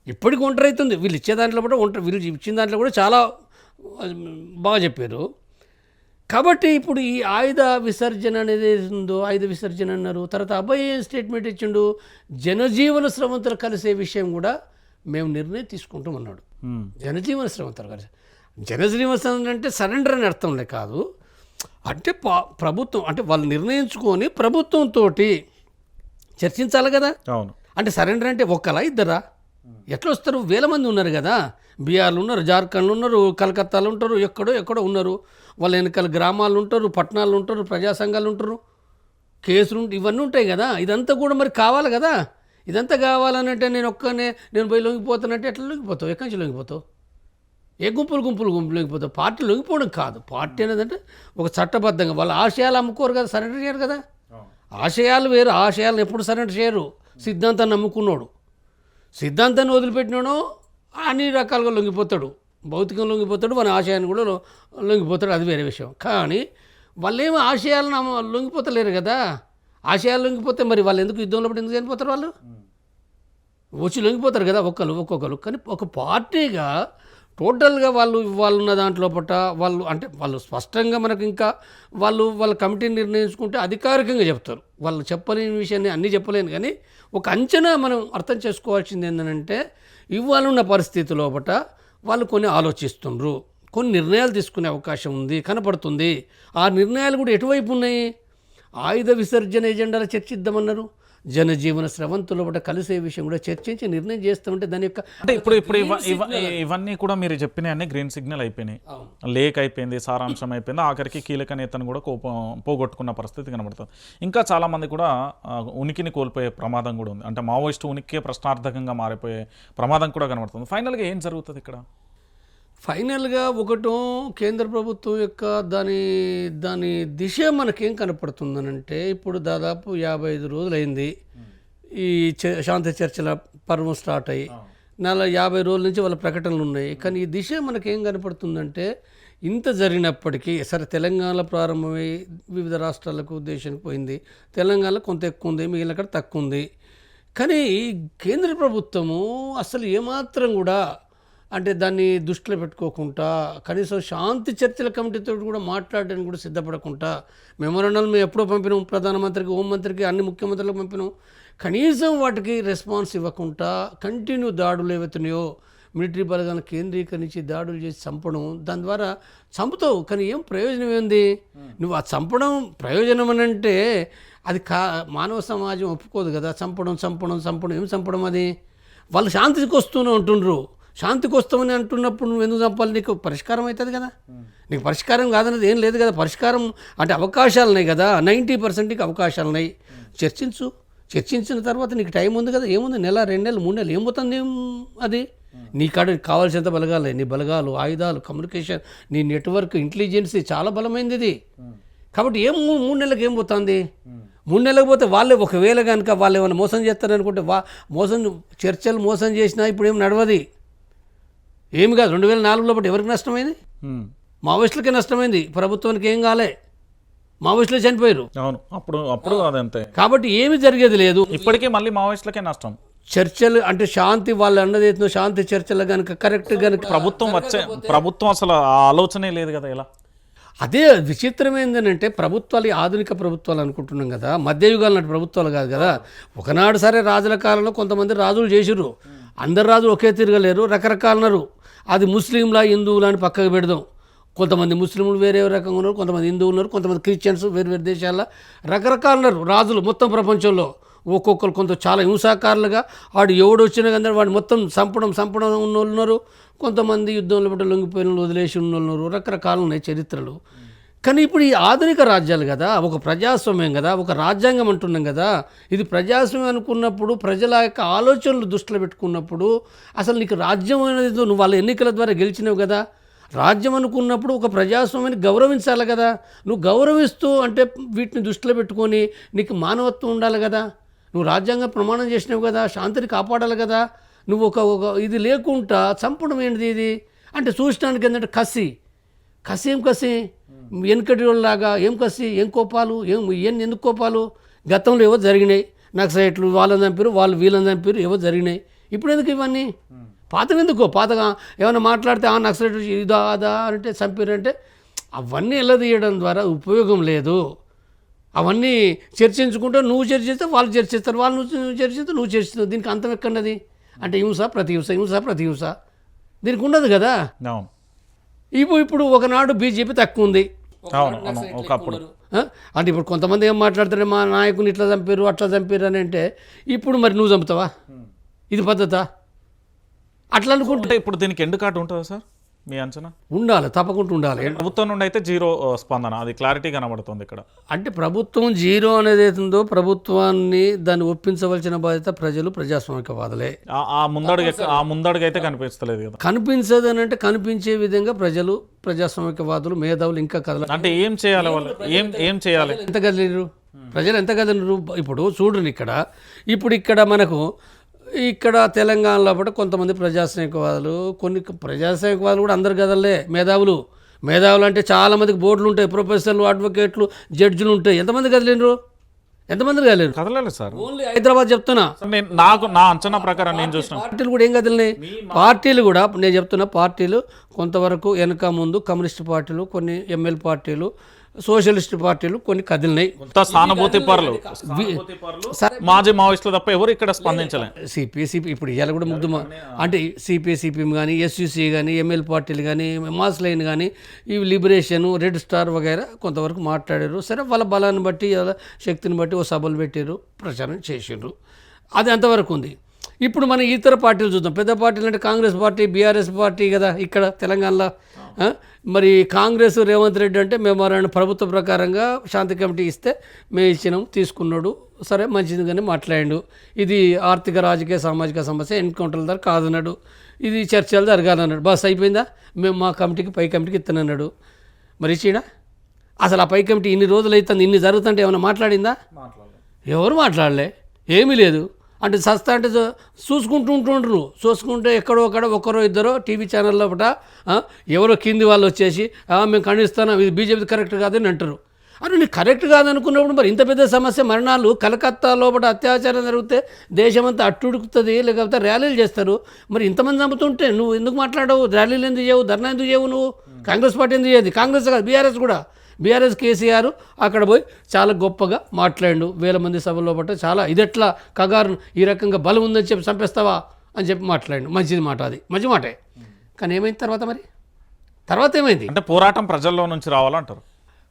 ఇప్పటికి ఒంటరి అవుతుంది. వీళ్ళు ఇచ్చే దాంట్లో కూడా వీళ్ళు ఇచ్చిన దాంట్లో కూడా చాలా బాగా చెప్పారు. కాబట్టి ఇప్పుడు ఈ ఆయుధ విసర్జన అనేది ఉందో, ఆయుధ విసర్జన అన్నారు. తర్వాత అబ్బాయి స్టేట్మెంట్ ఇచ్చిండు, జనజీవన స్రవంతులు కలిసే విషయం కూడా మేము నిర్ణయం తీసుకుంటాం అన్నాడు. జనజీవన స్రవంతులు కలిసి, జనజీవన స్రవంతులు అంటే సరెండర్ అని అర్థంలే కాదు. అంటే ప్రభుత్వం అంటే వాళ్ళు నిర్ణయించుకొని ప్రభుత్వంతో చర్చించాలి కదా. అంటే సరెండర్ అంటే ఒక్కలా ఇద్దరా? ఎట్లా వస్తారు? వేల మంది ఉన్నారు కదా. బీహార్లో ఉన్నారు, జార్ఖండ్లో ఉన్నారు, కలకత్తాలో ఉంటారు, ఎక్కడో ఉన్నారు. వాళ్ళ వెనకాల గ్రామాలు ఉంటారు, పట్టణాలు ఉంటారు, ప్రజా సంఘాలు ఉంటారు, కేసులు ఇవన్నీ ఉంటాయి కదా. ఇదంతా కూడా మరి కావాలి కదా. ఇదంతా కావాలనంటే నేను పోయి లొంగిపోతానంటే ఎట్లా లొంగిపోతావు? ఎక్కడి నుంచి లొంగిపోతావు? ఏ గుంపులు లొంగిపోతావు? పార్టీ లొంగిపోవడం కాదు. పార్టీ అనేది ఒక చట్టబద్ధంగా వాళ్ళ ఆశయాలు అమ్ముకోరు కదా, సరెండర్ చేయరు కదా. ఆశయాలు వేరు, ఆశయాలను ఎప్పుడు సరెండర్ చేయరు. సిద్ధాంతాన్ని నమ్ముకున్నాడు, సిద్ధాంతాన్ని వదిలిపెట్టినాడో అన్ని రకాలుగా లొంగిపోతాడు. భౌతికంగా లొంగిపోతాడు, మన ఆశయాన్ని కూడా లొంగిపోతాడు, అది వేరే విషయం. కానీ వాళ్ళేమో ఆశయాలను లొంగిపోతలేరు కదా. ఆశయాలు లొంగిపోతే మరి వాళ్ళు ఎందుకు యుద్ధంలో ఎందుకు చనిపోతారు? వాళ్ళు వచ్చి లొంగిపోతారు కదా ఒక్కొక్కరు. కానీ ఒక పార్టీగా టోటల్గా వాళ్ళున్న దాంట్లో పట్ల వాళ్ళు స్పష్టంగా మనకు ఇంకా వాళ్ళ కమిటీని నిర్ణయించుకుంటే అధికారికంగా చెప్తారు. వాళ్ళు చెప్పలేని విషయాన్ని అన్నీ చెప్పలేను, కానీ ఒక అంచనా మనం అర్థం చేసుకోవాల్సింది ఏంటంటే ఇవాళ ఉన్న పరిస్థితి లోపల వాళ్ళు కొన్ని ఆలోచిస్తుండ్రు, కొన్ని నిర్ణయాలు తీసుకునే అవకాశం ఉంది, కనపడుతుంది. ఆ నిర్ణయాలు కూడా ఎటువైపు ఉన్నాయి? ఆయుధ విసర్జన ఎజెండాలు చర్చిద్దామన్నారు, జనజీవన స్రవంతుల పట్ల కలిసే విషయం కూడా చర్చించి నిర్ణయం చేస్తామంటే దాని యొక్క అంటే ఇప్పుడు ఇవన్నీ కూడా మీరు చెప్పినవన్నీ గ్రీన్ సిగ్నల్ అయిపోయినాయి, లేక్ అయిపోయింది, సారాంశం అయిపోయింది, ఆఖరికి కీలక నేతను కూడా పోగొట్టుకున్న పరిస్థితి కనబడుతుంది. ఇంకా చాలామంది కూడా ఉనికిని కోల్పోయే ప్రమాదం కూడా ఉంది. అంటే మావోయిస్టు ఉనికే ప్రశ్నార్థకంగా మారిపోయే ప్రమాదం కూడా కనబడుతుంది. ఫైనల్గా ఏం జరుగుతుంది ఇక్కడ? ఫైనల్గా ఒకటో కేంద్ర ప్రభుత్వం యొక్క దాని దిశ మనకేం కనపడుతుందనంటే, ఇప్పుడు దాదాపు 55 రోజులు అయింది ఈ శాంతి చర్చల పర్వం స్టార్ట్ అయ్యి, 50 రోజుల నుంచి వాళ్ళ ప్రకటనలు ఉన్నాయి. కానీ ఈ దిశ మనకేం కనపడుతుందంటే, ఇంత జరిగినప్పటికీ సరే తెలంగాణలో ప్రారంభమై వివిధ రాష్ట్రాలకు దేశానికి పోయింది, తెలంగాణలో కొంత ఎక్కువ ఉంది, మిగిలిన అక్కడ తక్కువ ఉంది. కానీ కేంద్ర ప్రభుత్వము అసలు ఏమాత్రం కూడా అంటే దాన్ని దృష్టిలో పెట్టుకోకుండా, కనీసం శాంతి చర్చల కమిటీతో కూడా మాట్లాడడానికి కూడా సిద్ధపడకుండా, మెమోరాండం మేము ఎప్పుడో పంపినాం, ప్రధానమంత్రికి, హోంమంత్రికి, అన్ని ముఖ్యమంత్రులకు పంపినాం, కనీసం వాటికి రెస్పాన్స్ ఇవ్వకుండా కంటిన్యూ దాడులు ఏవైతున్నాయో మిలిటరీ బలగాలను కేంద్రీకరించి దాడులు చేసి చంపడం, దాని ద్వారా చంపుతావు కానీ ఏం ప్రయోజనం ఏంది? నువ్వు ఆ చంపడం ప్రయోజనం అని అంటే అది మానవ సమాజం ఒప్పుకోదు కదా. చంపడం ఏం చంపడం? అది వాళ్ళు శాంతికి వస్తూనే ఉంటుండ్రు. శాంతికి వస్తామని అంటున్నప్పుడు నువ్వు ఎందుకు చంపాలి? నీకు పరిష్కారం అవుతుంది కదా. నీకు పరిష్కారం కాదన్నది ఏం లేదు కదా. పరిష్కారం అంటే అవకాశాలు ఉన్నాయి కదా, 90% నీకు అవకాశాలు ఉన్నాయి. చర్చించిన తర్వాత నీకు టైం ఉంది కదా. ఏముంది, నెల, 2 నెలలు, 3 నెలలు ఏం పోతుంది? అది నీ కాడ కావాల్సినంత బలగాలే, నీ బలగాలు, ఆయుధాలు, కమ్యూనికేషన్, నీ నెట్వర్క్, ఇంటెలిజెన్సీ చాలా బలమైంది ఇది. కాబట్టి 3 నెలలకు ఏం పోతుంది? 3 నెలలకు పోతే వాళ్ళే ఒకవేళ కనుక వాళ్ళు ఏమైనా మోసం చేస్తారనుకుంటే చర్చలు మోసం చేసినా ఇప్పుడు ఏం నడవది, ఏమి కాదు. 2004లో బట్టి ఎవరికి నష్టమైంది? మావోయిస్టులకే నష్టమైంది, ప్రభుత్వానికి ఏం కాలే. మావోయిస్టులు చనిపోయారు. అవును, అప్పుడు అదంతే. కాబట్టి ఏమి జరిగేది లేదు. ఇప్పటికీ మళ్ళీ మావోయిస్టులకే నష్టం. చర్చలు అంటే శాంతి వాళ్ళు అన్నదేతో శాంతి చర్చలు కనుక కరెక్ట్ కనుక ప్రభుత్వం అసలు ఆ ఆలోచనే లేదు కదా. ఎలా? అదే విచిత్రం ఏంటంటే, ప్రభుత్వాలు ఆధునిక ప్రభుత్వాలు అనుకుంటున్నాం కదా, మధ్యయుగాల నాటి ప్రభుత్వాలు కాదు కదా. ఒకనాడు సరే రాజుల కాలంలో కొంతమంది రాజులు చేసిర్రు, అందరు రాజులు ఒకే తిరగలేరు, రకరకాలన్నారు. అది ముస్లింలా హిందువులా అని పక్కకు పెడదాం. కొంతమంది ముస్లింలు వేరే రకంగా ఉన్నారు, కొంతమంది హిందువులు ఉన్నారు, కొంతమంది క్రిస్టియన్స్ వేరు దేశాల్లో రకరకాలు ఉన్నారు రాజులు మొత్తం ప్రపంచంలో. ఒక్కొక్కరు కొంత చాలా హింసాకారులుగా వాడు ఎవడు వచ్చినా కానీ వాడు మొత్తం చంపడం ఉన్న వాళ్ళు ఉన్నారు, కొంతమంది యుద్ధంలో బట్టి లొంగిపోయిన వాళ్ళు వదిలేసి ఉన్న వాళ్ళు ఉన్నారు, రకరకాలు ఉన్నాయి చరిత్రలు. కానీ ఇప్పుడు ఈ ఆధునిక రాజ్యాలు కదా, ఒక ప్రజాస్వామ్యం కదా, ఒక రాజ్యాంగం అంటున్నాం కదా. ఇది ప్రజాస్వామ్యం అనుకున్నప్పుడు ప్రజల యొక్క ఆలోచనలు దృష్టిలో పెట్టుకున్నప్పుడు అసలు నీకు రాజ్యం అనేది నువ్వు వాళ్ళ ఎన్నికల ద్వారా గెలిచినవు కదా. రాజ్యం అనుకున్నప్పుడు ఒక ప్రజాస్వామ్యాన్ని గౌరవించాలి కదా. నువ్వు గౌరవిస్తూ అంటే వీటిని దృష్టిలో పెట్టుకొని నీకు మానవత్వం ఉండాలి కదా. నువ్వు రాజ్యాంగం ప్రమాణం చేసినావు కదా, శాంతిని కాపాడాలి కదా. నువ్వు ఒక ఇది లేకుండా చంపడం ఏంటిది ఇది అంటే చూసడానికి ఏంటంటే కసి వెనుకటి వాళ్ళలాగా ఏం కసి, ఏం కోపాలు, ఎందుకు కోపాలు? గతంలో ఏవో జరిగినాయి, నక్సలైట్లు వాళ్ళని చంపారు, వాళ్ళు వీళ్ళని చంపారు, ఏవో జరిగినాయి. ఇప్పుడు ఎందుకు ఇవన్నీ? పాతగా ఏమైనా మాట్లాడితే నక్సలైట్ ఇదా అదా అంటే చంపారంటే అవన్నీ ఎల్లదీయడం ద్వారా ఉపయోగం లేదు. అవన్నీ చర్చించుకుంటే నువ్వు చర్చిస్తే వాళ్ళు చర్చిస్తారు, వాళ్ళు నువ్వు చర్చిస్తే నువ్వు చర్చిస్తావు. దీనికి అంతం ఎక్కడది? అంటే హింస ప్రతి హింస దీనికి ఉండదు కదా. ఇప్పుడు ఒకనాడు బీజేపీ తక్కువ ఉంది ఒకప్పుడు. అంటే ఇప్పుడు కొంతమంది ఏం మాట్లాడతారు, మా నాయకుని ఇట్లా చంపారు అట్లా చంపారు అని అంటే ఇప్పుడు మరి నువ్వు చంపుతావా? ఇది పద్ధతా? అట్లా అనుకుంటే ఇప్పుడు దీనికి ఎండ్ కార్డు ఉంటుందా సార్ మీ అంచనా? ఉండాలి, తప్పకుండా ఉండాలి. ప్రభుత్వం నుండి అయితే 0 స్పందన, అది క్లారిటీ కనబడుతుంది ఇక్కడ. అంటే ప్రభుత్వం 0 అనేది ఏతుందో ప్రభుత్వాన్ని దాన్ని ఒప్పించవలసిన బాధ్యత ప్రజలు, ప్రజాస్వామికవాదులే. ఆ ముందడుగు అయితే కనిపించలేదు కదా. కనిపించదు అని అంటే కనిపించే విధంగా ప్రజలు, ప్రజాస్వామికవాదులు, మేధావులు ఇంకా కదల. అంటే ఏం చేయాలి వాళ్ళు? ఏం చేయాలి? ఎంత కదిలిరు ప్రజలు, ఎంత కదిలిరు? ఇప్పుడు చూడండి, ఇక్కడ మనకు ఇక్కడ తెలంగాణలో పాటు కొంతమంది ప్రజాస్వామికవాదులు, కొన్ని ప్రజాస్వామికవాదులు కూడా అందరు కదలే. మేధావులు అంటే చాలామందికి బోర్డులు ఉంటాయి, ప్రొఫెసర్లు, అడ్వకేట్లు, జడ్జిలు ఉంటాయి. ఎంతమంది కదిలినరు? ఎంతమంది కాలేరు? కదలేదు సార్. ఓన్లీ హైదరాబాద్ చెప్తున్నా. నా అంచనా ప్రకారం నేను చూసిన పార్టీలు కూడా ఏం కదిలినాయి. పార్టీలు కూడా నేను చెప్తున్నా, పార్టీలు కొంతవరకు వెనక ముందు కమ్యూనిస్ట్ పార్టీలు, కొన్ని ఎంఎల్ పార్టీలు, సోషలిస్ట్ పార్టీలు కొన్ని కదిలినాయి. సానుభూతి పరులు మాజీ మావోయిస్టులు తప్ప ఎవరు ఇక్కడ స్పందించలేదు. సిపిఐ ఇప్పుడు ఇవాళ కూడా ముగ్ధు అంటే సిపిఎం కానీ, ఎస్యూసీ కానీ, ఎంఎల్ పార్టీలు కానీ, మాస్ లైన్ కానీ, ఈ లిబరేషన్, రెడ్ స్టార్ వగైరా కొంతవరకు మాట్లాడారు. సరే, వాళ్ళ బలాన్ని బట్టి, వాళ్ళ శక్తిని బట్టి ఓ సభలు పెట్టారు, ప్రచారం చేసిండ్రు. అది అంతవరకు ఉంది. ఇప్పుడు మనం ఇతర పార్టీలు చూద్దాం. పెద్ద పార్టీలు అంటే కాంగ్రెస్ పార్టీ, బీఆర్ఎస్ పార్టీ కదా ఇక్కడ తెలంగాణలో. మరి కాంగ్రెస్ రేవంత్ రెడ్డి అంటే మేము ప్రభుత్వ ప్రకారంగా శాంతి కమిటీ ఇస్తే మేము ఇచ్చినాం, తీసుకున్నాడు, సరే మంచిదిగానే మాట్లాడాడు. ఇది ఆర్థిక, రాజకీయ, సామాజిక సమస్య, ఎన్కౌంటర్ల ద్వారా కాదన్నాడు, ఇది చర్చలు జరగాలన్నాడు. బస్ అయిపోయిందా, మేము మా కమిటీకి, పై కమిటీకి ఇస్తానన్నాడు. మరి ఇచ్చినా? అసలు ఆ పై కమిటీ ఇన్ని రోజులు అవుతుంది, ఇన్ని జరుగుతుంటే ఏమైనా మాట్లాడిందా? ఎవరు మాట్లాడలే, ఏమీ లేదు. అంటే సస్తా అంటే చూసుకుంటే ఎక్కడో అక్కడ ఒకరో ఇద్దరో టీవీ ఛానల్లో ఒకట ఎవరో కింది వాళ్ళు వచ్చేసి మేము ఖండిస్తున్నాం, ఇది బీజేపీ కరెక్ట్ కాదని అంటారు. అని నీకు కరెక్ట్ కాదనుకున్నప్పుడు మరి ఇంత పెద్ద సమస్య, మరణాలు కలకత్తా లోపల అత్యాచారం జరిగితే దేశమంతా అట్టుడుకుతుంది, లేకపోతే ర్యాలీలు చేస్తారు. మరి ఇంతమంది చంపుతుంటే నువ్వు ఎందుకు మాట్లాడవు? ర్యాలీలు ఎందుకు చేయవు? ధర్నా ఎందుకు చేయవు? నువ్వు కాంగ్రెస్ పార్టీ ఎందుకు చేయదు? కాంగ్రెస్ కాదు, బీఆర్ఎస్ కూడా. బీఆర్ఎస్ కేసీఆర్ అక్కడ పోయి చాలా గొప్పగా మాట్లాడు, 1000 మంది సభలో పట్ట చాలా ఇదెట్లా కగారు ఈ రకంగా బలం ఉందని చెప్పి చంపేస్తావా అని చెప్పి మాట్లాడు. మంచిది మాట, అది మంచి మాటే. కానీ ఏమైంది తర్వాత? మరి తర్వాత ఏమైంది అంటే పోరాటం ప్రజల్లో నుంచి రావాలంటారు.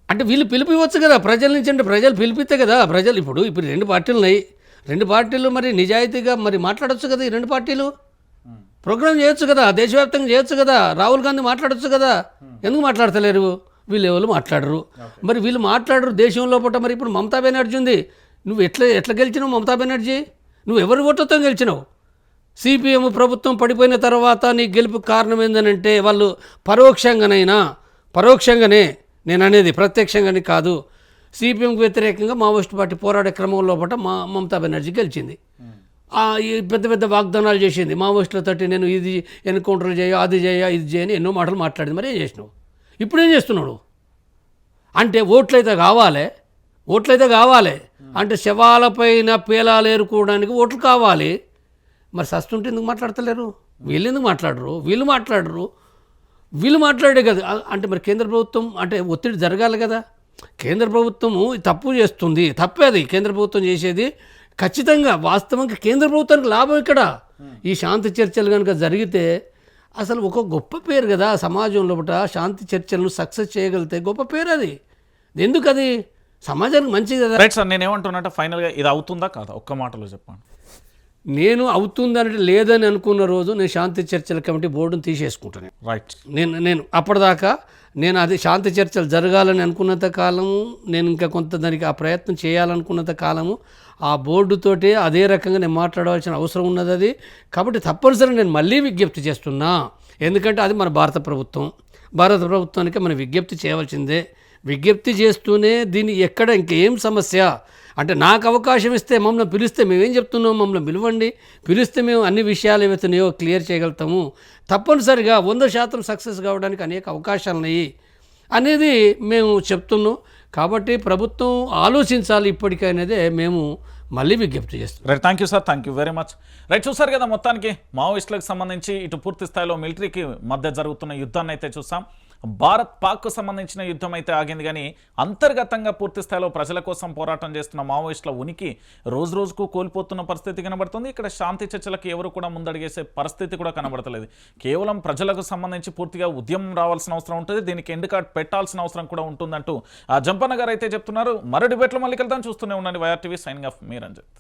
అంటే వీళ్ళు పిలిపివచ్చు కదా ప్రజల నుంచి, అంటే ప్రజలు పిలిపిస్తే కదా. ప్రజలు ఇప్పుడు 2 పార్టీలు ఉన్నాయి, 2 పార్టీలు మరి నిజాయితీగా మరి మాట్లాడచ్చు కదా. ఈ 2 పార్టీలు ప్రోగ్రామ్ చేయొచ్చు కదా, దేశవ్యాప్తంగా చేయొచ్చు కదా. రాహుల్ గాంధీ మాట్లాడచ్చు కదా, ఎందుకు మాట్లాడతలేరు? వీళ్ళు ఎవరు మాట్లాడరు. మరి వీళ్ళు మాట్లాడరు దేశం లోపల. మరి ఇప్పుడు మమతా బెనర్జీ ఉంది, నువ్వు ఎట్లా గెలిచినావు? మమతా బెనర్జీ నువ్వు ఎవరి ఓట్లతో గెలిచినావు? సిపిఎం ప్రభుత్వం పడిపోయిన తర్వాత నీ గెలుపు కారణం ఏంటంటే వాళ్ళు పరోక్షంగానే, నేను అనేది ప్రత్యక్షంగానే కాదు, సిపిఎంకి వ్యతిరేకంగా మావోయిస్ట్ పార్టీ పోరాడే క్రమం లోపల మమతా బెనర్జీ గెలిచింది. ఈ పెద్ద పెద్ద వాగ్దానాలు చేసింది, మావోయిస్టులతోటి నేను ఇది ఎన్కౌంటర్లు చేయ, అది చేయ, ఇది చేయని ఎన్నో మాటలు మాట్లాడింది. మరి ఏం చేసినావు? ఇప్పుడు ఏం చేస్తున్నాడు? అంటే ఓట్లయితే కావాలి, అంటే శవాలపైన పేలాలు ఏరుకోవడానికి ఓట్లు కావాలి. మరి సస్తుంటే ఎందుకు మాట్లాడతలేరు? వీళ్ళు ఎందుకు మాట్లాడరు? వీళ్ళు మాట్లాడే కదా. అంటే మరి కేంద్ర ప్రభుత్వం అంటే ఒత్తిడి జరగాలి కదా. కేంద్ర ప్రభుత్వము తప్పు చేస్తుంది, తప్పే అది కేంద్ర ప్రభుత్వం చేసేది. ఖచ్చితంగా వాస్తవంగా కేంద్ర ప్రభుత్వానికి లాభం ఇక్కడ. ఈ శాంతి చర్చలు కనుక జరిగితే అసలు ఒక గొప్ప పేరు కదా సమాజంలో. శాంతి చర్చలను సక్సెస్ చేయగలిగితే గొప్ప పేరు అది. ఎందుకు అది సమాజానికి మంచిది కదా. రైట్ సార్, నేనేమంటున్నా ఫైనల్గా ఇది అవుతుందా కాదా ఒక్క మాటలో చెప్పండి. నేను అవుతుందంటే లేదని అనుకున్న రోజు నేను శాంతి చర్చల కమిటీ బోర్డును తీసేసుకుంటాను. రైట్, నేను అప్పటిదాకా నేను అది శాంతి చర్చలు జరగాలని అనుకున్నంత కాలము, నేను ఇంకా కొంత దానికి ఆ ప్రయత్నం చేయాలనుకున్నంత కాలము ఆ బోర్డుతోటి అదే రకంగా నేను మాట్లాడవలసిన అవసరం ఉన్నది. అది కాబట్టి తప్పనిసరిగా నేను మళ్ళీ విజ్ఞప్తి చేస్తున్నా. ఎందుకంటే అది మన భారత ప్రభుత్వానికి మనం విజ్ఞప్తి చేయవలసిందే. విజ్ఞప్తి చేస్తూనే దీన్ని ఎక్కడ ఇంకేం సమస్య అంటే నాకు అవకాశం ఇస్తే, మమ్మల్ని పిలిస్తే మేమేం చెప్తున్నాం, మమ్మల్ని పిలిస్తే మేము అన్ని విషయాలు ఏవైతున్నాయో క్లియర్ చేయగలుగుతాము. తప్పనిసరిగా 100% సక్సెస్ కావడానికి అనేక అవకాశాలు ఉన్నాయి అనేది మేము చెప్తున్నాం. కాబట్టి ప్రభుత్వం ఆలోచించాలి ఇప్పటికైనదే మేము మళ్ళీ విజ్ఞప్తి చేస్తాం. Right, thank you sir, thank you very much. Right, చూసారు కదా మొత్తానికి మావోయిస్టులకు సంబంధించి ఇటు పూర్తి స్థాయిలో మిలిటరీకి మధ్య జరుగుతున్న యుద్ధాన్ని అయితే చూసాం. భారత్ పాక్కు సంబంధించిన యుద్ధం అయితే ఆగింది, కానీ అంతర్గతంగా పూర్తి స్థాయిలో ప్రజల కోసం పోరాటం చేస్తున్న మావోయిస్టుల ఉనికి రోజు రోజుకు కోల్పోతున్న పరిస్థితి కనబడుతుంది. ఇక్కడ శాంతి చర్చలకు ఎవరు కూడా ముందడిగేసే పరిస్థితి కూడా కనబడతలేదు. కేవలం ప్రజలకు సంబంధించి పూర్తిగా ఉద్యమం రావాల్సిన అవసరం ఉంటుంది, దీనికి ఎండ్ కార్డ్ పెట్టాల్సిన అవసరం కూడా ఉంటుందంటూ జంపన్న గారు అయితే చెప్తున్నారు. మరో డిబేట్లో మళ్ళీ కలుద్దాం. చూస్తూనే ఉండండి వైఆర్ టీవీ. సైనింగ్ ఆఫ్ మీ రంజిత్.